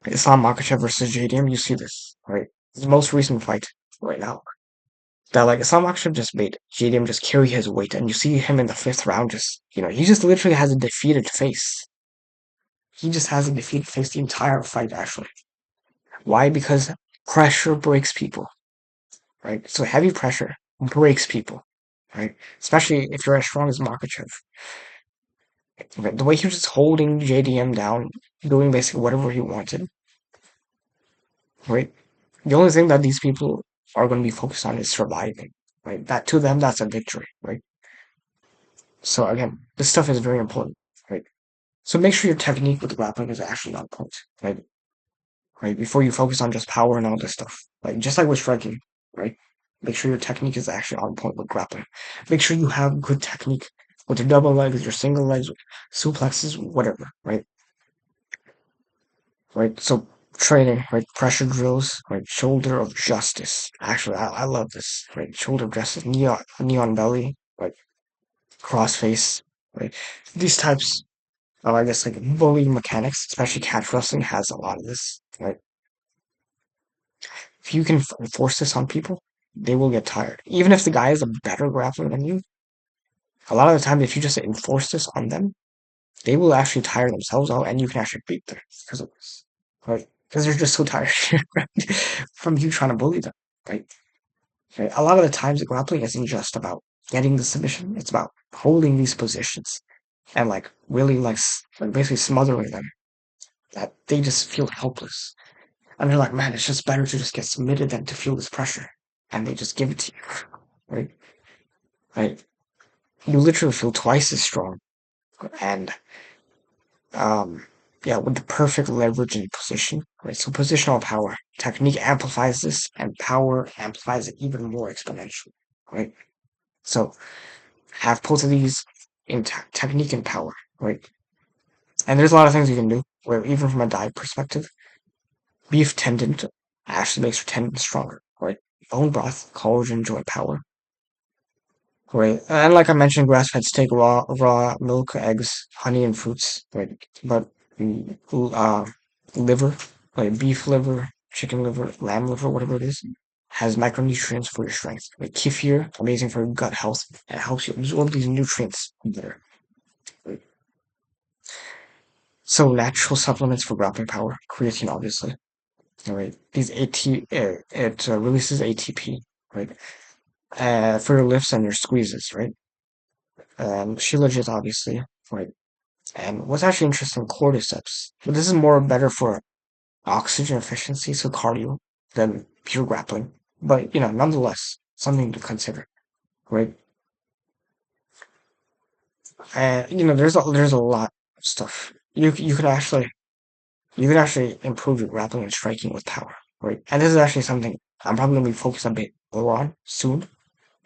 Islam Makhachev versus JDM, you see this, right? The most recent fight right now. That like Islam Makhachev just made JDM just carry his weight, and you see him in the fifth round just, he just literally has a defeated face. He just has a defeated face the entire fight, actually. Why? Because pressure breaks people, right? So heavy pressure breaks people, right? Especially if you're as strong as Makhachev. Right? The way he was just holding JDM down, doing basically whatever he wanted, right? The only thing that these people are going to be focused on is surviving, right? That to them, that's a victory, right? So again, this stuff is very important, right? So make sure your technique with grappling is actually on point, right? Right? Before you focus on just power and all this stuff. Like just like with striking, right? Make sure your technique is actually on point with grappling. Make sure you have good technique with your double legs, your single legs, suplexes, whatever, right? Right? So training, right? Pressure drills, right? Shoulder of justice. Actually, I love this, right? Shoulder of justice, neon belly, right? Crossface, right? These types of, I guess, like bully mechanics, especially catch wrestling has a lot of this, right? If you can force this on people, they will get tired. Even if the guy is a better grappler than you, a lot of the time, if you just enforce this on them, they will actually tire themselves out, and you can actually beat them because of this, right? Because they're just so tired from you trying to bully them, right? Right? A lot of the times, grappling isn't just about getting the submission; it's about holding these positions and like really like basically smothering them. That they just feel helpless, and they're like, "Man, it's just better to just get submitted than to feel this pressure," and they just give it to you, right? Right? You literally feel twice as strong, and um, yeah, with the perfect leverage and position, right? So positional power, technique amplifies this, and power amplifies it even more exponentially, right? So have both of these in technique and power, right? And there's a lot of things you can do, where even from a diet perspective, beef tendon actually makes your tendon stronger, right? Bone broth, collagen, joint power, right? And like I mentioned, grass-fed steak, raw milk, eggs, honey, and fruits, right? But liver, like beef liver, chicken liver, lamb liver, whatever it is, has micronutrients for your strength. Like kefir, amazing for gut health. It helps you absorb these nutrients better. Right? So natural supplements for grappling power, creatine, obviously. All right, these it releases ATP, right? For your lifts and your squeezes, right? She legit, obviously, right? And what's actually interesting, cordyceps. But this is more better for oxygen efficiency, so cardio, than pure grappling. But nonetheless, something to consider, right? And there's a lot of stuff. You could actually improve your grappling and striking with power, right? And this is actually something I'm probably gonna be focused a bit more on soon.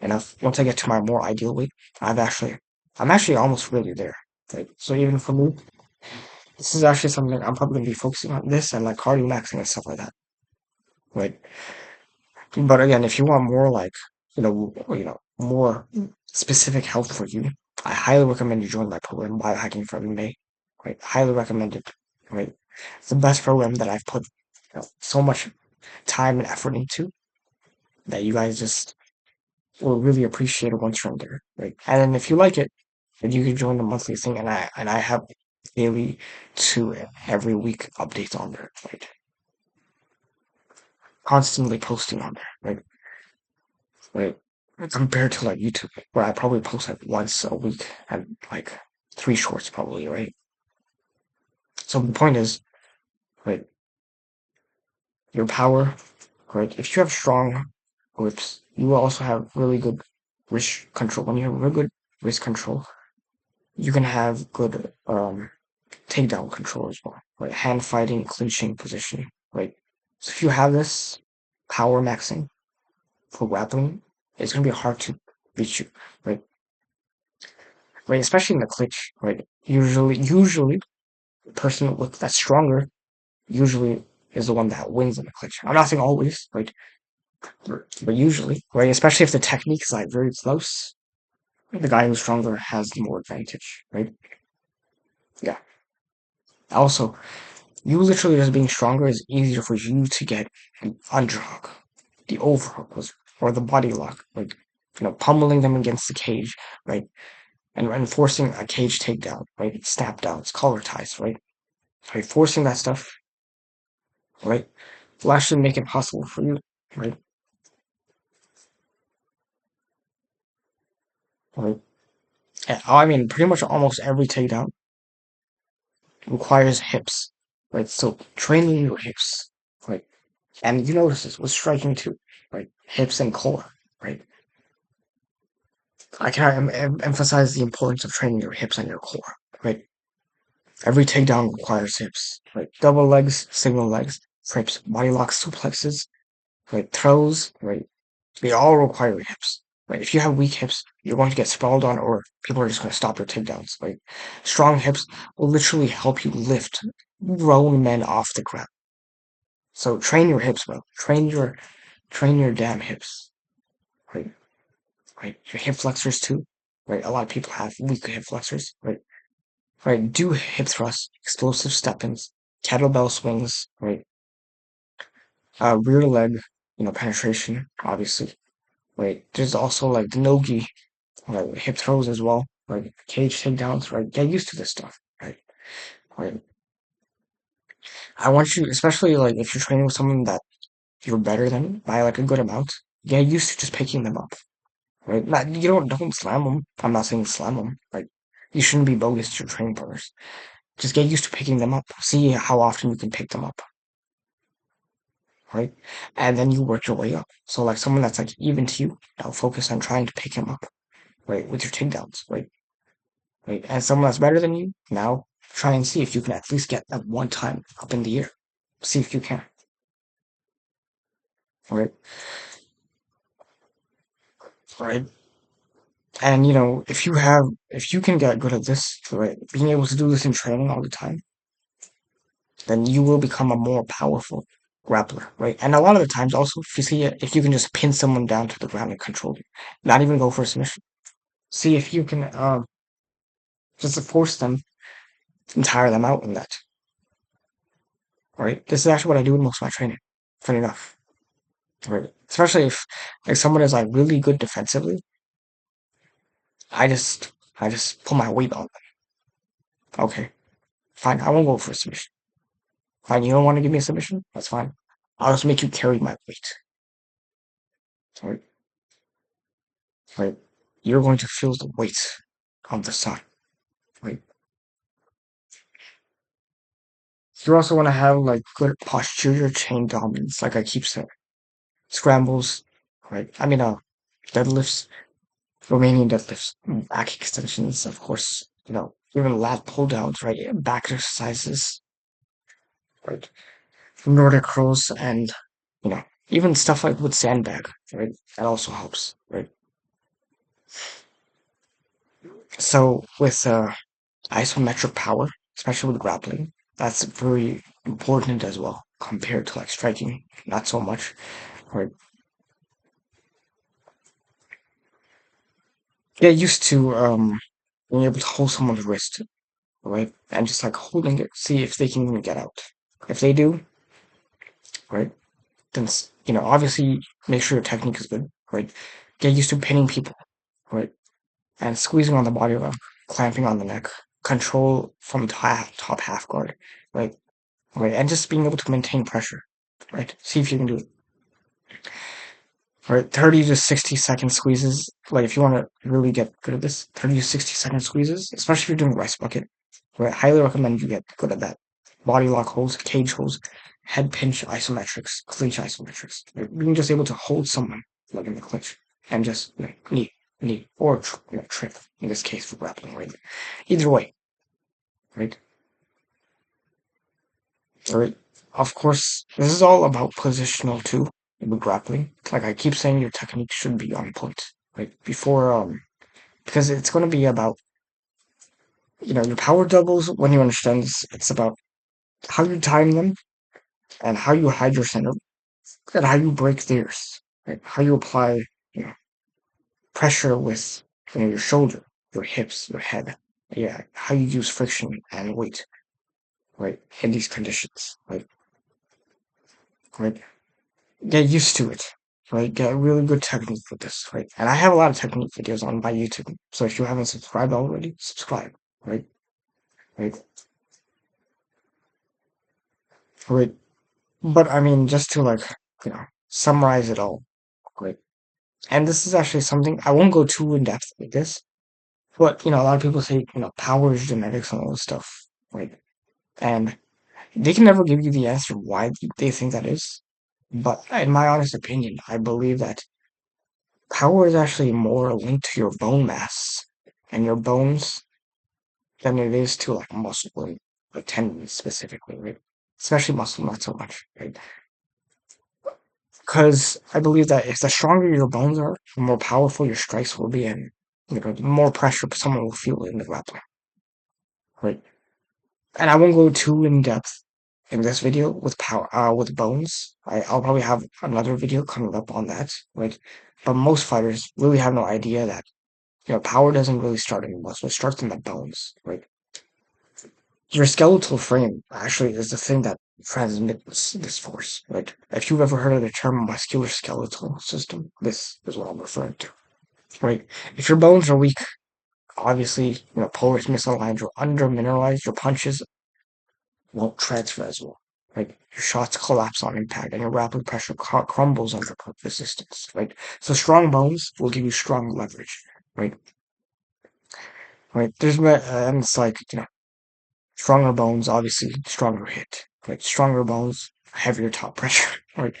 And once I get to my more ideal weight, I'm actually almost really there. Right? So even for me, this is actually something I'm probably gonna be focusing on this and like cardio maxing and stuff like that. Right? But again, if you want more like, more specific help for you, I highly recommend you join my program, BioHacking for MMA. Right? Highly recommend it. Right? It's the best program that I've put so much time and effort into that you guys just will really appreciate it once you're in there. Right? And then if you like it, then you can join the monthly thing and I have daily to every week updates on there. Right? Constantly posting on there. Right? Right. Compared to like YouTube, where I probably post like once a week and like three shorts probably, right? So the point is, right, your power, right? If you have strong grips, you will also have really good wrist control. When you have really good wrist control, you can have good takedown control as well, right? Hand fighting, clinching position, right? So if you have this power maxing for grappling, it's gonna be hard to beat you, right? Right, especially in the clinch, right? Usually, the person that's stronger usually is the one that wins in the clinch. I'm not saying always, right? But usually, right? Especially if the technique is like very close, the guy who's stronger has more advantage, right? Yeah. Also, you literally just being stronger is easier for you to get an underhook, the overhook was, or the body lock, like pummeling them against the cage, right? And forcing a cage takedown, right? Snap downs, collar ties, right? Right, forcing that stuff, right, will actually make it possible for you, right? Right. I mean, pretty much almost every takedown requires hips, right? So training your hips, right? And you notice this with striking too, right? Hips and core, right? I can't emphasize the importance of training your hips and your core, right? Every takedown requires hips, right? Double legs, single legs, trips, body locks, suplexes, right? Throws, right? They all require hips, right? If you have weak hips, you're going to get sprawled on, or people are just going to stop your takedowns. Right? Strong hips will literally help you lift grown men off the ground. So train your hips, bro. Train your damn hips. Right? Right? Your hip flexors too. Right? A lot of people have weak hip flexors. Right? Right? Do hip thrusts, explosive step-ins, kettlebell swings. Right? Rear leg, penetration, obviously. Right? There's also like the nogi, right? Hip throws as well, right? Cage takedowns, right? Get used to this stuff, right? Right. I want you, especially like if you're training with someone that you're better than by like a good amount, get used to just picking them up, right? Not, you don't slam them. I'm not saying slam them. Like you shouldn't be bogus to your training partners. Just get used to picking them up. See how often you can pick them up, right? And then you work your way up. So like someone that's like even to you, now focus on trying to pick him up, right? With your takedowns, right? Right? And someone that's better than you, now try and see if you can at least get that one time up in the air. See if you can, right? Right? And if you can get good at this, right, being able to do this in training all the time, then you will become a more powerful grappler, right? And a lot of the times also, if you see it, if you can just pin someone down to the ground and control it, not even go for a submission. See if you can just force them and tire them out in that, right? This is actually what I do in most of my training, funny enough. Right. Especially if like someone is like really good defensively, I just put my weight on them. Okay, fine. I won't go for a submission. Fine, you don't want to give me a submission? That's fine. I'll just make you carry my weight. Right? Right? You're going to feel the weight of the side, right? You also want to have like good posterior chain dominance, like I keep saying. Scrambles, right? I mean, deadlifts, Romanian deadlifts, back extensions, of course, even lat pull downs, right? Back exercises, right? Nordic curls and, you know, even stuff like with sandbag, right? That also helps, right? So with isometric power, especially with grappling, that's very important as well compared to like striking, not so much, right? Get used to being able to hold someone's wrist, right? And just like holding it, see if they can even get out. If they do, right, then obviously make sure your technique is good, right? Get used to pinning people, right, and squeezing on the body, clamping on the neck, control from top half guard, right, right, and just being able to maintain pressure, right. See if you can do it. Right, 30 to 60-second squeezes. Like if you want to really get good at this, 30 to 60-second squeezes, especially if you're doing rice bucket. Right, highly recommend you get good at that. Body lock holds, cage holds, head pinch isometrics, clinch isometrics. Right? Being just able to hold someone like in the clinch and just knee or trip in this case for grappling. Right, either way. Right, all right. Of course, this is all about positional too with grappling. Like I keep saying, your technique should be on point. Right before because it's going to be about your power doubles when you understand this. It's about how you time them and how you hide your center and how you break theirs, right? How you apply you know pressure with your shoulder, your hips, your head. Yeah, how you use friction and weight, right? In these conditions, right. Get used to it, right? Get a really good technique with this, right? And I have a lot of technique videos on my YouTube, so if you haven't subscribed already, subscribe, right? Right, right. But I mean, just to summarize it all, right? And this is actually something I won't go too in depth with this, but a lot of people say power is genetics and all this stuff, right? And they can never give you the answer why they think that is. But in my honest opinion, I believe that power is actually more linked to your bone mass and your bones than it is to like muscle and like tendons specifically, right? Especially muscle, not so much, right? Because I believe that if the stronger your bones are, the more powerful your strikes will be, and the more pressure someone will feel in the grappling, right? And I won't go too in depth in this video with power, with bones. I'll probably have another video coming up on that, right? But most fighters really have no idea that power doesn't really start in the muscle; it starts in the bones, right? Your skeletal frame actually is the thing that transmits this force, right? If you've ever heard of the term muscular skeletal system, this is what I'm referring to, right? If your bones are weak, obviously, pores misaligned or under mineralized, your punches won't transfer as well, right? Your shots collapse on impact and your rapid pressure crumbles under resistance, right? So strong bones will give you strong leverage, right? Right? And it's like, stronger bones, obviously, stronger hit. Right? Stronger bones, heavier top pressure. Right?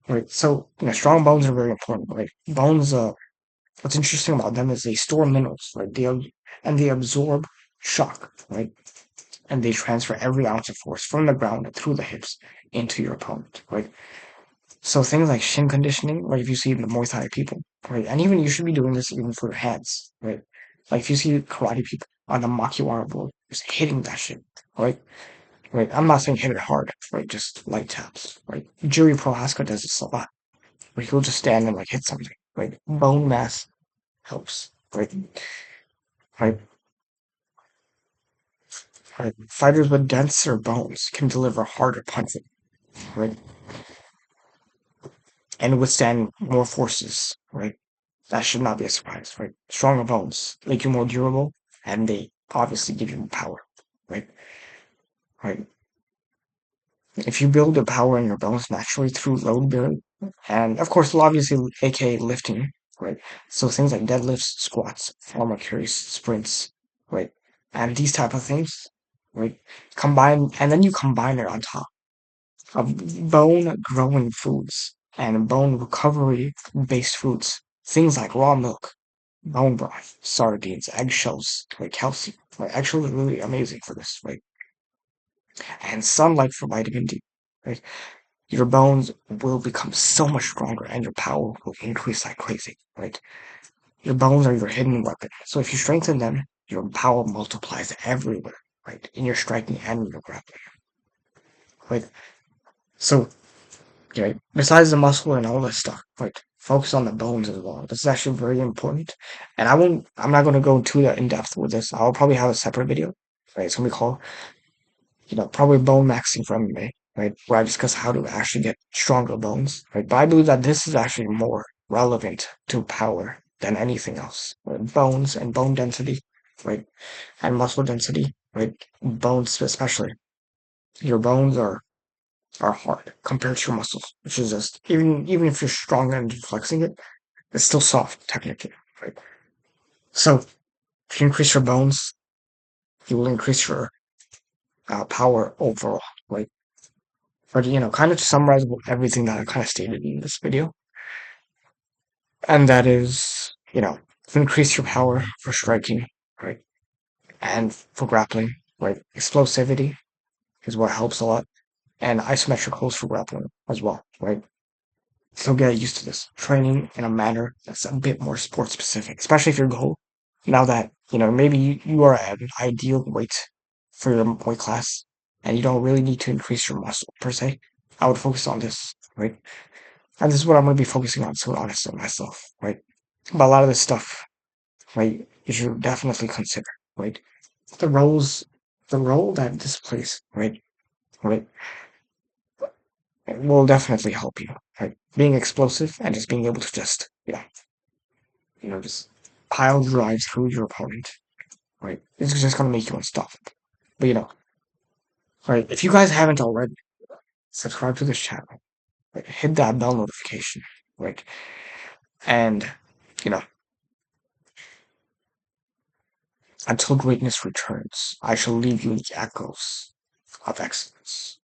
Right. So, strong bones are very important. Right? Bones, what's interesting about them is they store minerals. Right? And they absorb shock. Right? And they transfer every ounce of force from the ground through the hips into your opponent. Right? So things like shin conditioning, right? If you see the Muay Thai people, right? And even you should be doing this even for your hands, right? Like if you see karate people on the Makiwara board, just hitting that shit, right? Right. I'm not saying hit it hard, right? Just light taps, right? Jiri Prohaska does this a lot, where he'll just stand and like hit something, right? Bone mass helps, right? Right. Right. Fighters with denser bones can deliver harder punches, right? And withstand more forces, right? That should not be a surprise, right? Stronger bones make you more durable, and they obviously give you more power, right? Right. If you build the power in your bones naturally through load bearing, and of course, obviously, aka lifting, right? So things like deadlifts, squats, farmer carries, sprints, right? And these type of things, right? Combine, and then you combine it on top of bone growing foods and bone recovery based foods. Things like raw milk, bone broth, sardines, eggshells, like calcium. Like eggshells are really amazing for this, right? And sunlight for vitamin D, right? Your bones will become so much stronger and your power will increase like crazy, right? Your bones are your hidden weapon. So if you strengthen them, your power multiplies everywhere, right? In your striking and in your grappling, right? So, okay, besides the muscle and all this stuff, right? Focus on the bones as well. This is actually very important. And I'm not going to go too in depth with this. I'll probably have a separate video, right? It's going to be called, probably bone maxing for MMA, right? Where I discuss how to actually get stronger bones, right? But I believe that this is actually more relevant to power than anything else. Right? Bones and bone density, right? And muscle density, right? Bones especially. Your bones are hard compared to your muscles, which is just even if you're strong and flexing it, it's still soft technically, right? So if you increase your bones, you will increase your power overall, right? But kind of to summarize everything that I kind of stated in this video, and that is, increase your power for striking, right, and for grappling, right. Explosivity is what helps a lot, and isometric holds for grappling as well, right. So get used to this training in a manner that's a bit more sport specific, especially if your goal now that maybe you are at an ideal weight for your weight class, and you don't really need to increase your muscle per se. I would focus on this, right? And this is what I'm going to be focusing on soon, honestly, myself, right? But a lot of this stuff, right, you should definitely consider, right? The roles, the role that this plays, right, it will definitely help you, right? Being explosive and just being able to just, just pile drive through your opponent, right? It's just going to make you unstoppable. But, right, if you guys haven't already, subscribe to this channel, right? Hit that bell notification, right? And, you know, until greatness returns, I shall leave you in the echoes of excellence.